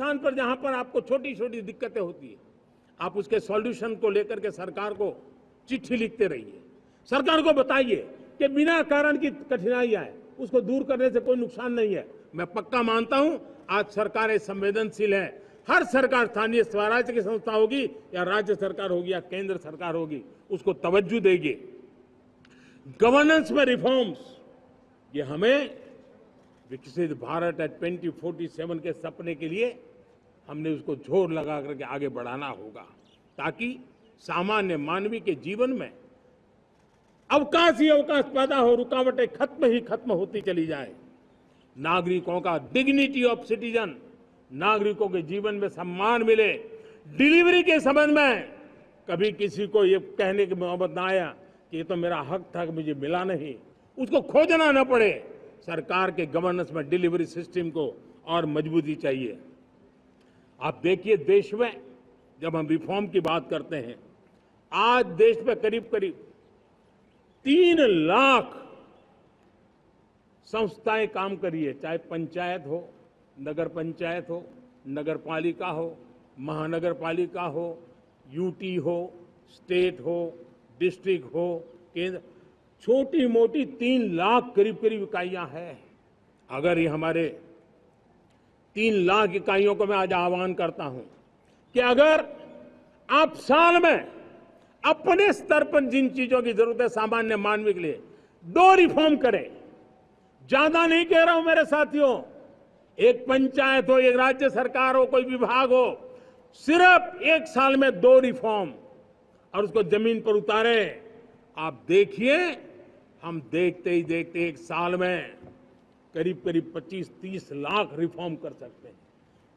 स्थान पर जहां पर आपको छोटी छोटी दिक्कतें होती है, आप उसके सॉल्यूशन को लेकर के सरकार को चिट्ठी लिखते रहिए। सरकार को बताइए कि बिना कारण की कठिनाइयां है, उसको दूर करने से कोई नुकसान नहीं है। मैं पक्का मानता हूं आज सरकारें संवेदनशील है। हर सरकार, स्थानीय स्वराज्य की संस्था होगी या राज्य सरकार होगी या केंद्र सरकार होगी, उसको तवज्जो देगी। गवर्नेंस में रिफॉर्म्स, ये हमें विकसित भारत 2047 के सपने के लिए हमने उसको जोर लगा करके आगे बढ़ाना होगा, ताकि सामान्य मानवीय के जीवन में अवकाश ही अवकाश पैदा हो, रुकावटें खत्म ही खत्म होती चली जाए। नागरिकों का डिग्निटी ऑफ सिटीजन, नागरिकों के जीवन में सम्मान मिले। डिलीवरी के संबंध में कभी किसी को ये कहने की नौबत ना आया कि ये तो मेरा हक था कि मुझे मिला नहीं, उसको खोजना न पड़े। सरकार के गवर्नेंस में डिलीवरी सिस्टम को और मजबूती चाहिए। आप देखिए, देश में जब हम रिफॉर्म की बात करते हैं, आज देश में करीब करीब 3 लाख संस्थाएं काम कर रही है, चाहे पंचायत हो, नगर पंचायत हो, नगर पालिका हो, महानगर पालिका हो, यूटी हो, स्टेट हो, डिस्ट्रिक्ट हो, केंद्र, छोटी मोटी 3 लाख करीब करीब इकाइयां हैं। अगर ये हमारे 3 लाख इकाइयों को मैं आज आह्वान करता हूं कि अगर आप साल में अपने स्तर पर जिन चीजों की जरूरत है सामान्य मानवीय के लिए, 2 रिफॉर्म करें। ज्यादा नहीं कह रहा हूं मेरे साथियों, एक पंचायत हो, एक राज्य सरकार हो, कोई विभाग हो, सिर्फ 1 साल में 2 रिफॉर्म और उसको जमीन पर उतारें। आप देखिए, हम देखते ही देखते 1 साल में करीब करीब 25-30 लाख रिफॉर्म कर सकते हैं।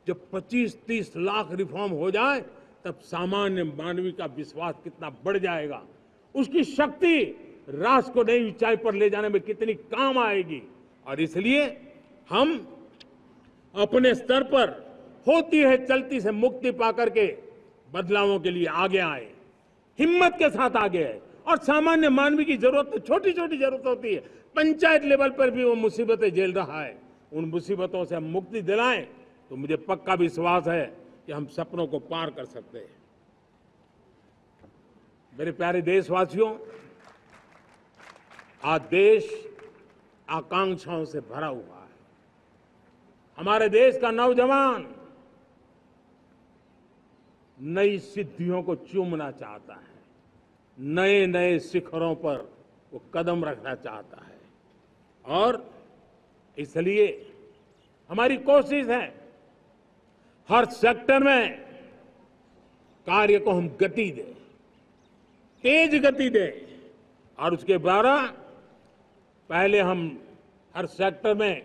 जब 25-30 लाख रिफॉर्म हो जाए, तब सामान्य मानवीय का विश्वास कितना बढ़ जाएगा, उसकी शक्ति राष्ट्र को नई ऊंचाई पर ले जाने में कितनी काम आएगी। और इसलिए हम अपने स्तर पर होती है चलती से मुक्ति पाकर के बदलावों के लिए आगे आए, हिम्मत के साथ आगे आए। और सामान्य मानवीय की जरूरत, छोटी छोटी जरूरत होती है, पंचायत लेवल पर भी वो मुसीबतें झेल रहा है, उन मुसीबतों से हम मुक्ति दिलाएं तो मुझे पक्का विश्वास है कि हम सपनों को पार कर सकते हैं। मेरे प्यारे देशवासियों, आज देश आकांक्षाओं से भरा हुआ है। हमारे देश का नौजवान नई सिद्धियों को चूमना चाहता है, नए नए शिखरों पर वो कदम रखना चाहता है, और इसलिए हमारी कोशिश है हर सेक्टर में कार्य को हम गति दें, तेज गति दें, और उसके द्वारा पहले हम हर सेक्टर में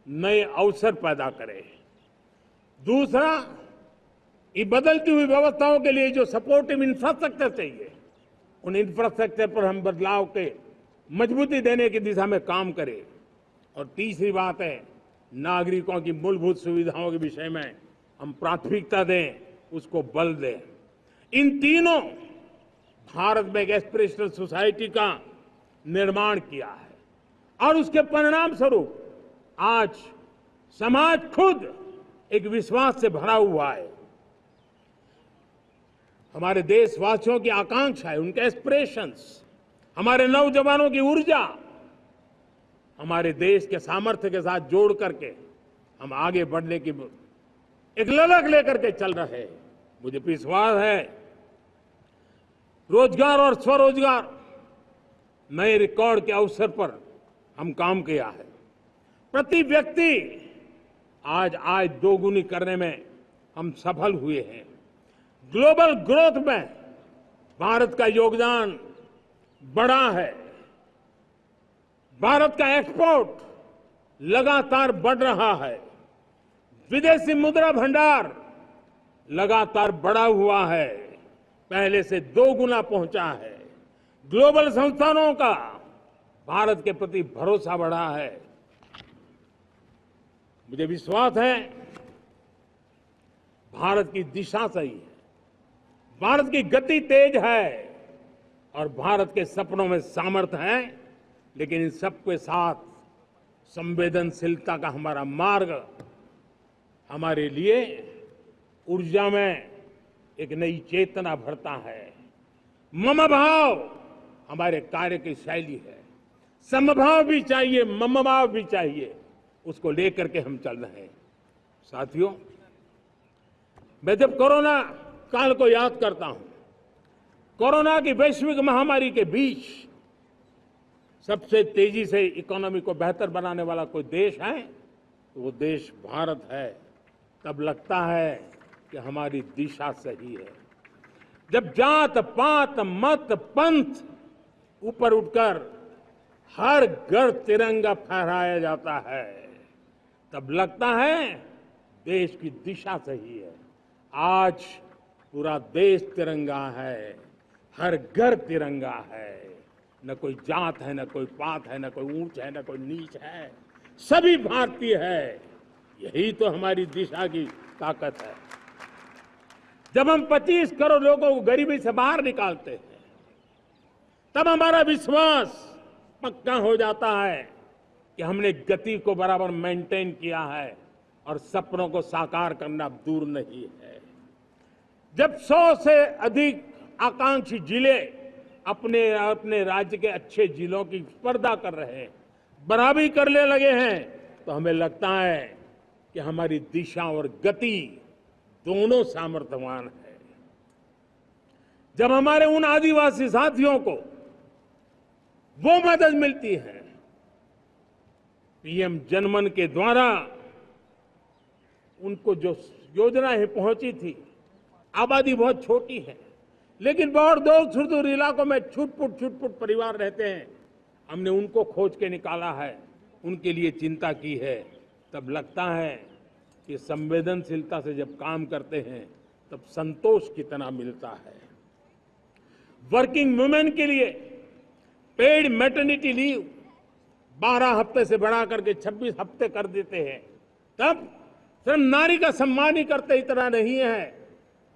नए अवसर पैदा करें। दूसरा, ये बदलती हुई व्यवस्थाओं के लिए जो सपोर्टिव इंफ्रास्ट्रक्चर चाहिए, उन इंफ्रास्ट्रक्चर पर हम बदलाव के मजबूती देने की दिशा में काम करें। और तीसरी बात है, नागरिकों की मूलभूत सुविधाओं के विषय में हम प्राथमिकता दें, उसको बल दें। इन तीनों भारत में एक एस्पिरेशनल सोसाइटी का निर्माण किया है, और उसके परिणाम स्वरूप आज समाज खुद एक विश्वास से भरा हुआ है। हमारे देशवासियों की आकांक्षा है, उनके एस्पिरेशंस, हमारे नौजवानों की ऊर्जा हमारे देश के सामर्थ्य के साथ जोड़ करके हम आगे बढ़ने की एक ललक लेकर के चल रहे हैं। मुझे विश्वास है रोजगार और स्वरोजगार नए रिकॉर्ड के अवसर पर हम काम किया है। प्रति व्यक्ति आज आय दोगुनी करने में हम सफल हुए हैं। ग्लोबल ग्रोथ में भारत का योगदान बड़ा है। भारत का एक्सपोर्ट लगातार बढ़ रहा है। विदेशी मुद्रा भंडार लगातार बढ़ा हुआ है, पहले से 2 गुना पहुंचा है। ग्लोबल संस्थानों का भारत के प्रति भरोसा बढ़ा है। मुझे विश्वास है भारत की दिशा सही है, भारत की गति तेज है, और भारत के सपनों में सामर्थ्य है। लेकिन इन सबके साथ संवेदनशीलता का हमारा मार्ग हमारे लिए ऊर्जा में एक नई चेतना भरता है। मम भाव हमारे कार्य की शैली है। समभाव भी चाहिए, मम भाव भी चाहिए, उसको लेकर के हम चल रहे हैं। साथियों, मैं जब कोरोना काल को याद करता हूं, कोरोना की वैश्विक महामारी के बीच सबसे तेजी से इकोनॉमी को बेहतर बनाने वाला कोई देश है तो वो देश भारत है। तब लगता है कि हमारी दिशा सही है। जब जात पात मत पंथ ऊपर उठकर हर घर तिरंगा फहराया जाता है, तब लगता है देश की दिशा सही है। आज पूरा देश तिरंगा है, हर घर तिरंगा है। न कोई जात है, न कोई पात है, न कोई ऊंच है, न कोई नीच है, सभी भारतीय है। यही तो हमारी दिशा की ताकत है। जब हम 25 करोड़ लोगों को गरीबी से बाहर निकालते हैं, तब हमारा विश्वास पक्का हो जाता है कि हमने गति को बराबर मेंटेन किया है और सपनों को साकार करना दूर नहीं है। जब 100 से अधिक आकांक्षी जिले अपने अपने राज्य के अच्छे जिलों की स्पर्धा कर रहे हैं, बराबरी करने लगे हैं, तो हमें लगता है कि हमारी दिशा और गति दोनों सामर्थ्यवान है। जब हमारे उन आदिवासी साथियों को वो मदद मिलती है, पीएम जनमन के द्वारा उनको जो योजनाएं पहुंची थी, आबादी बहुत छोटी है लेकिन बहुत दूर सुदूर इलाकों में छुटपुट परिवार रहते हैं, हमने उनको खोज के निकाला है, उनके लिए चिंता की है। तब लगता है कि संवेदनशीलता से जब काम करते हैं तब संतोष कितना मिलता है। वर्किंग वुमेन के लिए पेड मैटरनिटी लीव 12 हफ्ते से बढ़ा करके 26 हफ्ते कर देते हैं। तब सिर्फ नारी का सम्मान ही करते इतना नहीं है,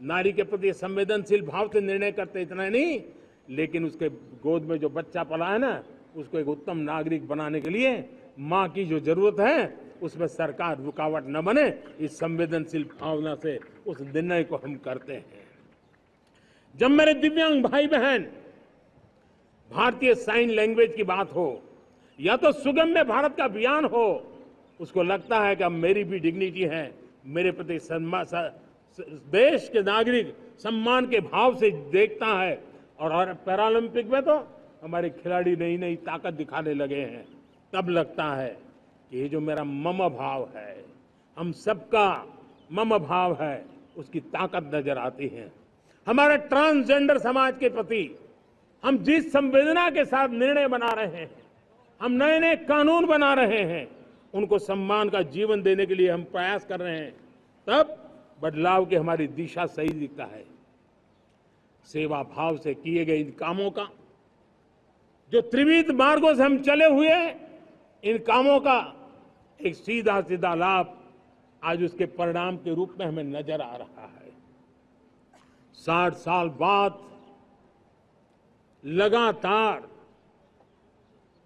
नारी के प्रति संवेदनशील भाव से निर्णय करते इतना नहीं, लेकिन उसके गोद में जो बच्चा पला है ना, उसको एक उत्तम नागरिक बनाने के लिए मां की जो जरूरत है उसमें सरकार रुकावट न बने, इस संवेदनशील भावना से उस निर्णय को हम करते हैं। जब मेरे दिव्यांग भाई बहन भारतीय साइन लैंग्वेज की बात हो या तो सुगम्य भारत का अभियान हो, उसको लगता है कि अब मेरी भी डिग्निटी है, मेरे प्रति देश के नागरिक सम्मान के भाव से देखता है। और पैरालंपिक में तो हमारे खिलाड़ी नई नई ताकत दिखाने लगे हैं। तब लगता है कि ये जो मेरा मम भाव है, हम सबका मम भाव है, उसकी ताकत नजर आती है। हमारे ट्रांसजेंडर समाज के प्रति हम जिस संवेदना के साथ निर्णय बना रहे हैं, हम नए नए कानून बना रहे हैं, उनको सम्मान का जीवन देने के लिए हम प्रयास कर रहे हैं, तब बदलाव की हमारी दिशा सही दिखता है। सेवा भाव से किए गए इन कामों का जो त्रिविध मार्गों से हम चले हुए, इन कामों का एक सीधा सीधा लाभ आज उसके परिणाम के रूप में हमें नजर आ रहा है। 60 साल बाद लगातार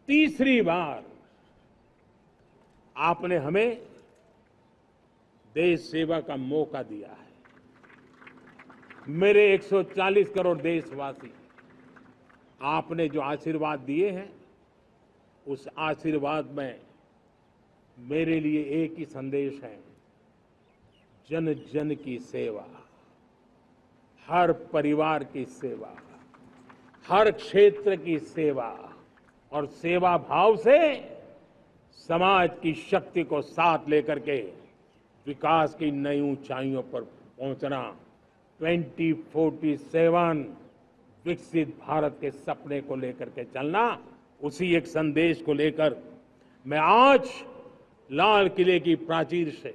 तीसरी बार आपने हमें देश सेवा का मौका दिया है। मेरे 140 करोड़ देशवासी, आपने जो आशीर्वाद दिए हैं, उस आशीर्वाद में मेरे लिए एक ही संदेश है, जन जन की सेवा, हर परिवार की सेवा, हर क्षेत्र की सेवा और सेवा भाव से समाज की शक्ति को साथ लेकर के विकास की नई ऊंचाइयों पर पहुंचना, 2047 विकसित भारत के सपने को लेकर के चलना, उसी एक संदेश को लेकर मैं आज लाल किले की प्राचीर से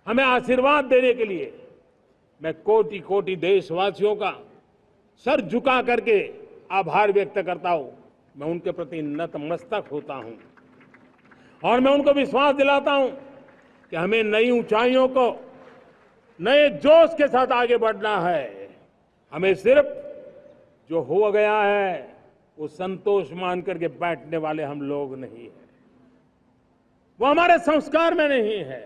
हमें आशीर्वाद देने के लिए मैं कोटि कोटि देशवासियों का सर झुका करके आभार व्यक्त करता हूं। मैं उनके प्रति नतमस्तक होता हूं और मैं उनको विश्वास दिलाता हूं कि हमें नई ऊंचाइयों को नए जोश के साथ आगे बढ़ना है। हमें सिर्फ जो हो गया है वो संतोष मान करके बैठने वाले हम लोग नहीं है, वो हमारे संस्कार में नहीं है।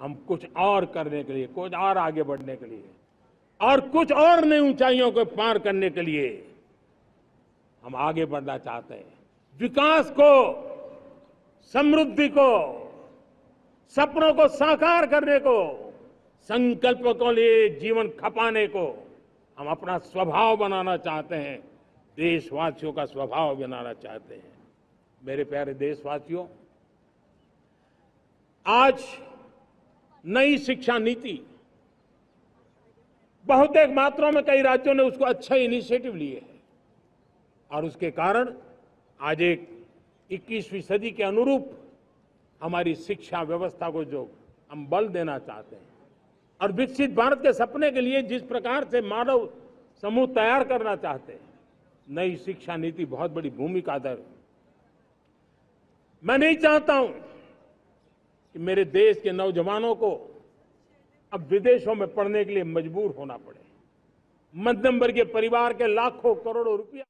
हम कुछ और करने के लिए, कुछ और आगे बढ़ने के लिए और कुछ और नई ऊंचाइयों को पार करने के लिए हम आगे बढ़ना चाहते हैं। विकास को, समृद्धि को, सपनों को साकार करने को, संकल्प को लिए जीवन खपाने को हम अपना स्वभाव बनाना चाहते हैं, देशवासियों का स्वभाव बनाना चाहते हैं। मेरे प्यारे देशवासियों, आज नई शिक्षा नीति बहुतेक मात्रा में कई राज्यों ने उसको अच्छे इनिशिएटिव लिए हैं और उसके कारण आज एक 21वीं सदी के अनुरूप हमारी शिक्षा व्यवस्था को जो हम बल देना चाहते हैं और विकसित भारत के सपने के लिए जिस प्रकार से मानव समूह तैयार करना चाहते हैं, नई शिक्षा नीति बहुत बड़ी भूमिका अदा है। मैं नहीं चाहता हूं कि मेरे देश के नौजवानों को अब विदेशों में पढ़ने के लिए मजबूर होना पड़े। मध्यम वर्गीय परिवार के लाखों करोड़ों रुपया